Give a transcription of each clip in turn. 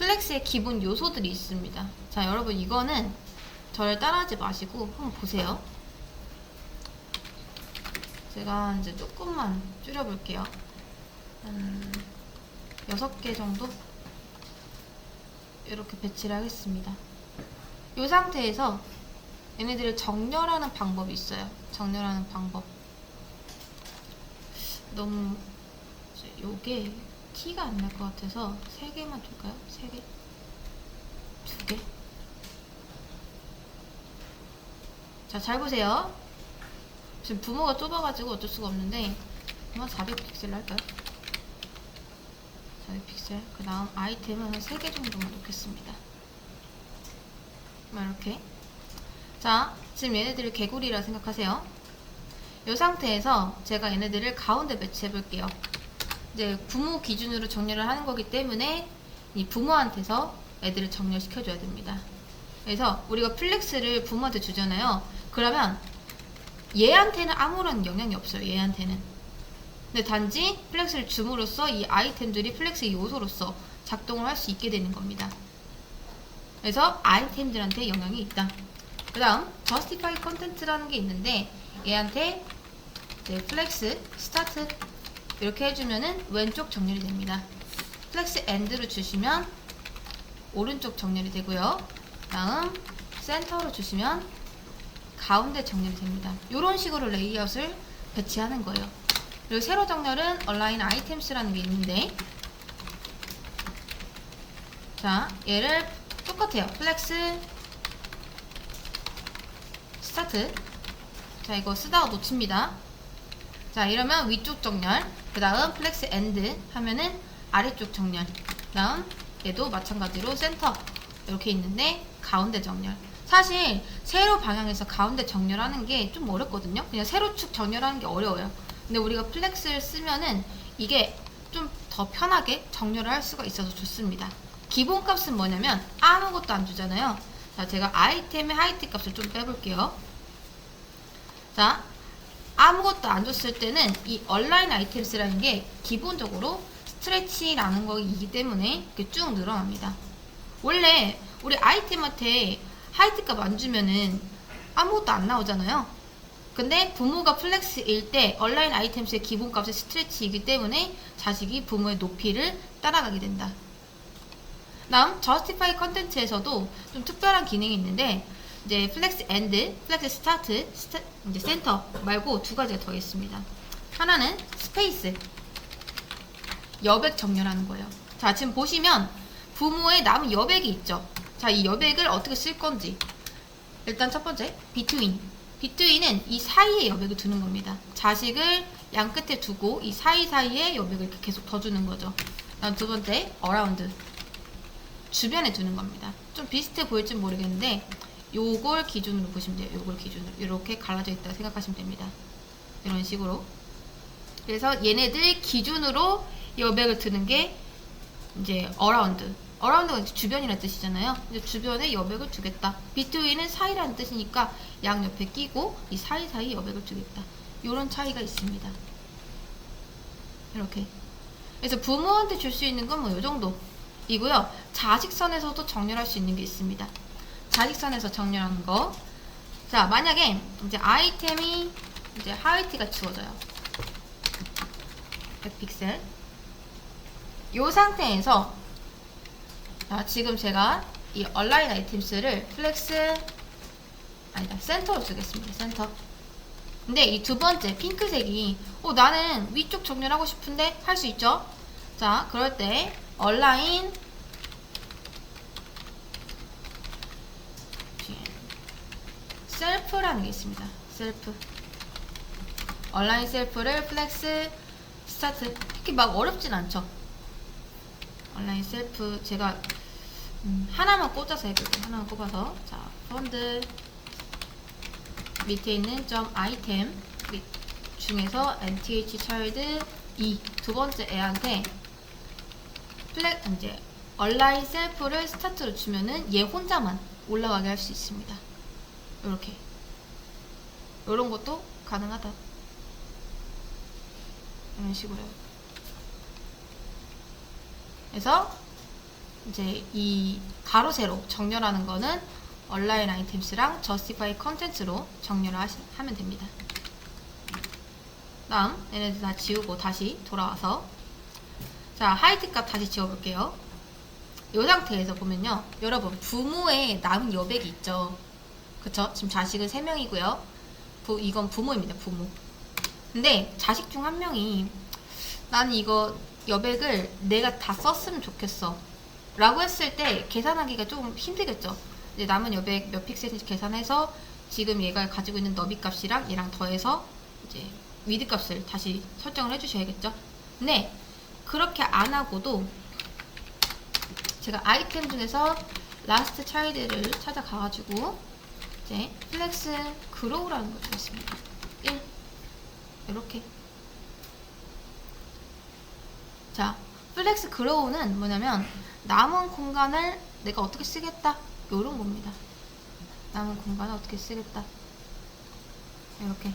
플렉스의 기본 요소들이 있습니다. 자, 여러분 이거는 저를 따라하지 마시고 한번 보세요. 제가 이제 조금만 줄여볼게요. 한 6개 정도 이렇게 배치를 하겠습니다. 이 상태에서 얘네들을 정렬하는 방법이 있어요. 정렬하는 방법. 너무 요게 티가 안 날 것 같아서 3개만 줄까요? 3개? 2개? 자, 잘 보세요. 지금 부모가 좁아가지고 어쩔 수가 없는데 한번 400픽셀로 할까요? 400픽셀. 그 다음 아이템은 한 3개 정도만 놓겠습니다. 이렇게. 자, 지금 얘네들을 개구리라 생각하세요. 이 상태에서 제가 얘네들을 가운데 배치해 볼게요. 이제 부모 기준으로 정렬을 하는 거기 때문에 이 부모한테서 애들을 정렬시켜 줘야 됩니다. 그래서 우리가 플렉스를 부모한테 주잖아요. 그러면 얘한테는 아무런 영향이 없어요. 얘한테는. 근데 단지 플렉스를 줌으로써 이 아이템들이 플렉스의 요소로서 작동을 할 수 있게 되는 겁니다. 그래서 아이템들한테 영향이 있다. 그 다음 justify content라는 게 있는데 얘한테 이제 플렉스 스타트 이렇게 해주면은 왼쪽 정렬이 됩니다. 플렉스 end로 주시면 오른쪽 정렬이 되고요. 다음 센터로 주시면 가운데 정렬이 됩니다. 이런 식으로 레이아웃을 배치하는 거예요. 그리고 세로 정렬은 align items라는 게 있는데, 자, 얘를 똑같아요. 플렉스 스타트. 자, 이거 쓰다가 놓칩니다. 자, 이러면 위쪽 정렬, 그 다음 플렉스 엔드 하면은 아래쪽 정렬, 그 다음 얘도 마찬가지로 센터 이렇게 있는데 가운데 정렬. 사실 세로 방향에서 가운데 정렬하는 게 좀 어렵거든요. 그냥 세로축 정렬하는 게 어려워요. 근데 우리가 플렉스를 쓰면은 이게 좀 더 편하게 정렬을 할 수가 있어서 좋습니다. 기본 값은 뭐냐면 아무것도 안 주잖아요. 자, 제가 아이템의 하이트 값을 좀 빼볼게요. 자, 아무것도 안 줬을 때는 이 align items라는 게 기본적으로 스트레치라는 거이기 때문에 이렇게 쭉 늘어납니다. 원래 우리 아이템한테 하이트 값 안 주면은 아무것도 안 나오잖아요. 근데 부모가 플렉스일 때 align items의 기본 값이 스트레치이기 때문에 자식이 부모의 높이를 따라가게 된다. 다음 justify content에서도 좀 특별한 기능이 있는데 이제 플렉스 엔드, 플렉스 스타트, 이제 센터 말고 두 가지가 더 있습니다. 하나는 스페이스, 여백 정렬하는 거예요. 자, 지금 보시면 부모의 남은 여백이 있죠. 자, 이 여백을 어떻게 쓸 건지. 일단 첫 번째, between. between은 이 사이에 여백을 두는 겁니다. 자식을 양 끝에 두고 이 사이사이에 여백을 이렇게 계속 더 주는 거죠. 다음 두 번째, around. 주변에 두는 겁니다. 좀 비슷해 보일지 모르겠는데 요걸 기준으로 보시면 돼요. 요걸 기준으로 이렇게 갈라져 있다고 생각하시면 됩니다. 이런 식으로. 그래서 얘네들 기준으로 여백을 두는 게 이제 around. around가 주변이라는 뜻이잖아요. 이제 주변에 여백을 두겠다. between은 사이라는 뜻이니까 양 옆에 끼고 이 사이사이 여백을 두겠다. 요런 차이가 있습니다. 이렇게. 그래서 부모한테 줄 수 있는 건 뭐 요 정도 이고요. 자식선에서도 정렬할 수 있는 게 있습니다. 자식선에서 정렬하는 거. 자, 만약에 이제 아이템이 이제 하이트가 주어져요. 100픽셀. 요 상태에서 자, 지금 제가 이 align items를 플렉스 아니다, 센터로 주겠습니다. 센터. 근데 이 두 번째 핑크색이 나는 위쪽 정렬하고 싶은데 할 수 있죠? 자, 그럴 때 align 셀프라는 게 있습니다. 셀프. align 셀프를 플렉스 스타트. 이렇게 막 어렵진 않죠. align 셀프 제가 하나만 꽂아서 해볼게요. 하나만 꼽아서. 자, 펀드 밑에 있는 점 아이템 중에서 nth child 2 두 번째 애한테 이제 align 셀프를 스타트로 주면은 얘 혼자만 올라가게 할 수 있습니다. 이렇게 이런 것도 가능하다. 이런 식으로요. 그래서 이제 이 가로 세로 정렬하는 거는 얼라인 아이템스랑 justify content로 정렬을 하면 됩니다. 다음 얘네들 다 지우고 다시 돌아와서 자 하이트 값 다시 지워볼게요. 이 상태에서 보면요, 여러분 부모의 남은 여백이 있죠. 그쵸? 지금 자식은 3명이고요 이건 부모입니다. 부모. 근데 자식 중 한 명이 나는 이거 여백을 내가 다 썼으면 좋겠어 라고 했을 때 계산하기가 좀 힘들겠죠. 이제 남은 여백 몇 픽셀인지 계산해서 지금 얘가 가지고 있는 너비 값이랑 얘랑 더해서 이제 위드 값을 다시 설정을 해주셔야겠죠. 근데 그렇게 안 하고도 제가 아이템 중에서 라스트 차일드를 찾아가가지고 이제 플렉스 그로우라는 걸 주겠습니다. 1 이렇게. 자, 플렉스 그로우는 뭐냐면 남은 공간을 내가 어떻게 쓰겠다 요런 겁니다. 남은 공간을 어떻게 쓰겠다 이렇게.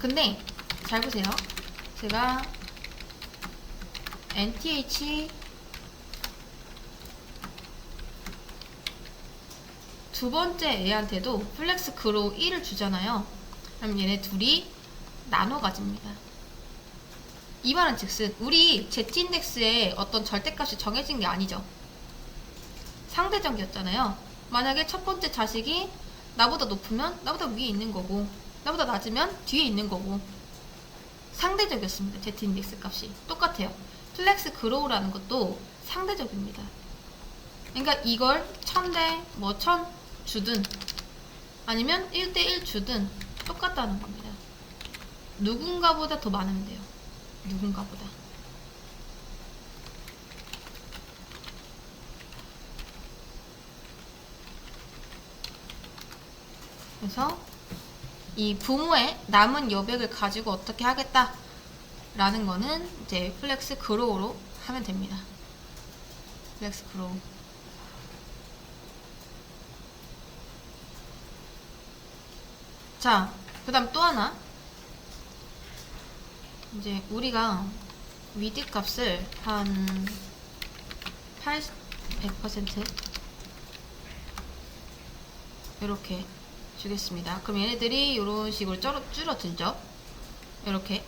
근데 잘 보세요. 제가 nth 두 번째 애한테도 플렉스 그로우 1을 주잖아요. 그럼 얘네 둘이 나눠 가집니다. 이 말은 즉슨 우리 z인덱스에 어떤 절대값이 정해진 게 아니죠. 상대적이었잖아요. 만약에 첫 번째 자식이 나보다 높으면 나보다 위에 있는 거고 나보다 낮으면 뒤에 있는 거고 상대적이었습니다. z인덱스 값이 똑같아요. 플렉스 그로우라는 것도 상대적입니다. 그러니까 이걸 1000대 뭐 1000 주든 아니면 1대1 주든 똑같다는 겁니다. 누군가보다 더 많으면 돼요. 누군가보다. 그래서 이 부모의 남은 여백을 가지고 어떻게 하겠다 라는 거는 이제 플렉스 그로우로 하면 됩니다. 플렉스 그로우. 자, 그 다음 또 하나. 이제 우리가 위드 값을 한 100% 이렇게 주겠습니다. 그럼 얘네들이 이런 식으로 줄어들죠. 이렇게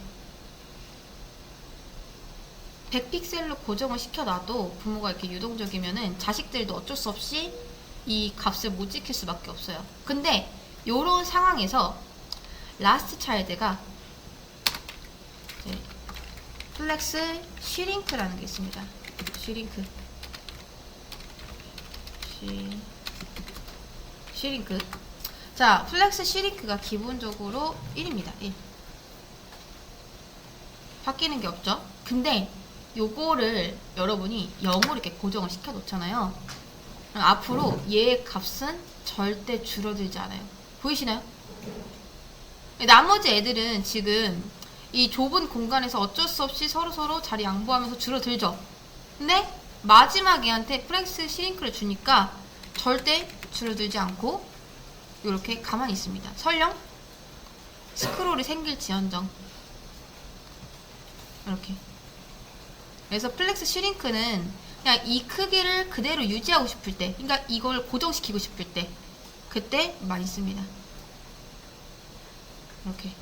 100픽셀로 고정을 시켜놔도 부모가 이렇게 유동적이면은 자식들도 어쩔 수 없이 이 값을 못 지킬 수밖에 없어요. 근데 요런 상황에서 라스트 차일드가 플렉스 슈링크라는 게 있습니다. 슈링크. 슈링크. 자, 플렉스 슈링크가 기본적으로 1입니다. 1. 바뀌는 게 없죠. 근데 요거를 여러분이 0으로 이렇게 고정을 시켜 놓잖아요. 앞으로 얘의 값은 절대 줄어들지 않아요. 보이시나요? 나머지 애들은 지금 이 좁은 공간에서 어쩔 수 없이 서로 자리 양보하면서 줄어들죠. 근데 마지막 애한테 플렉스 슈링크를 주니까 절대 줄어들지 않고 이렇게 가만히 있습니다. 설령 스크롤이 생길지언정 이렇게. 그래서 플렉스 슈링크는 그냥 이 크기를 그대로 유지하고 싶을 때, 그러니까 이걸 고정시키고 싶을 때 그때 많이 씁니다. 이렇게.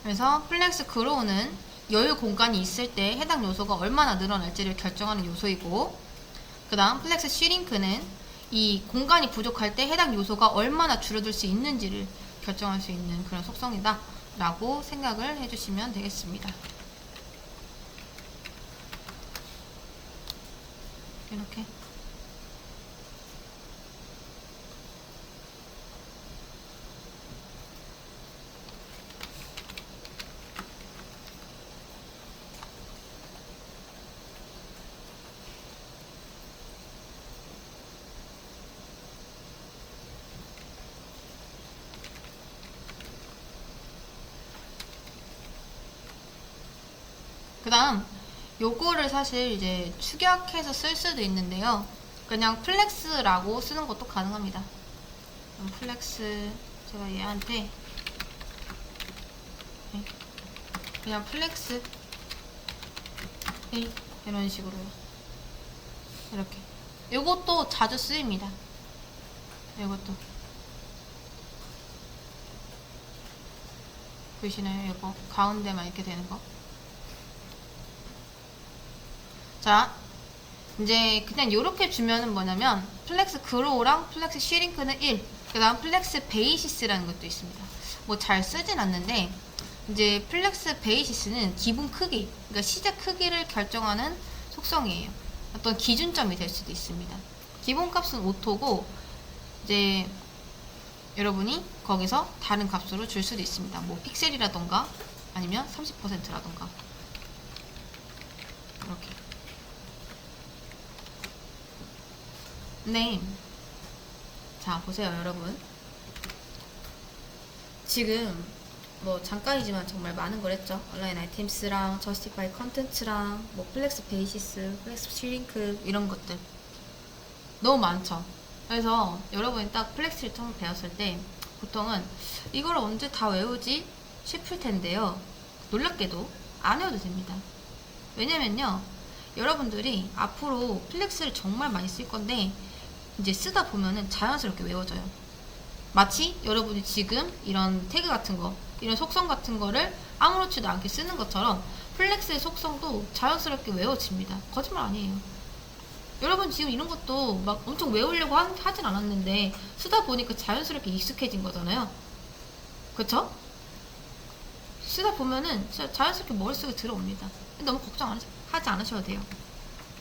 그래서 플렉스 그로우는 여유 공간이 있을 때 해당 요소가 얼마나 늘어날지를 결정하는 요소이고, 그 다음 플렉스 슈링크는 이 공간이 부족할 때 해당 요소가 얼마나 줄어들 수 있는지를 결정할 수 있는 그런 속성이다 라고 생각을 해주시면 되겠습니다. 이렇게. 그 다음 요거를 사실 이제 축약해서 쓸 수도 있는데요. 그냥 플렉스라고 쓰는 것도 가능합니다. 플렉스, 제가 얘한테 그냥 플렉스 이런 식으로요. 이렇게. 요것도 자주 쓰입니다. 요것도 보이시나요? 이거 가운데만 이렇게 되는 거. 자, 이제 그냥 요렇게 주면은 뭐냐면 플렉스 그로우랑 플렉스 슈링크는 1, 그 다음 플렉스 베이시스라는 것도 있습니다. 뭐 잘 쓰진 않는데 이제 플렉스 베이시스는 기본 크기, 그러니까 시작 크기를 결정하는 속성이에요. 어떤 기준점이 될 수도 있습니다. 기본 값은 오토고 이제 여러분이 거기서 다른 값으로 줄 수도 있습니다. 뭐 픽셀이라던가 아니면 30%라던가 이렇게. 네. 자, 보세요, 여러분. 지금 뭐 잠깐이지만 정말 많은 걸 했죠. 온라인 아이템스랑 저스티파이 컨텐츠랑 뭐 플렉스 베이시스, 플렉스 슈링크 이런 것들 너무 많죠. 그래서 여러분이 딱 플렉스를 처음 배웠을 때 보통은 이걸 언제 다 외우지 싶을 텐데요. 놀랍게도 안 외워도 됩니다. 왜냐면요, 여러분들이 앞으로 플렉스를 정말 많이 쓸 건데 이제 쓰다 보면은 자연스럽게 외워져요. 마치 여러분이 지금 이런 태그 같은 거, 이런 속성 같은 거를 아무렇지도 않게 쓰는 것처럼 플렉스의 속성도 자연스럽게 외워집니다. 거짓말 아니에요. 여러분 지금 이런 것도 막 엄청 외우려고 하진 않았는데 쓰다 보니까 자연스럽게 익숙해진 거잖아요. 그쵸? 쓰다 보면은 자연스럽게 머릿속에 들어옵니다. 너무 걱정하지 않으셔도 돼요.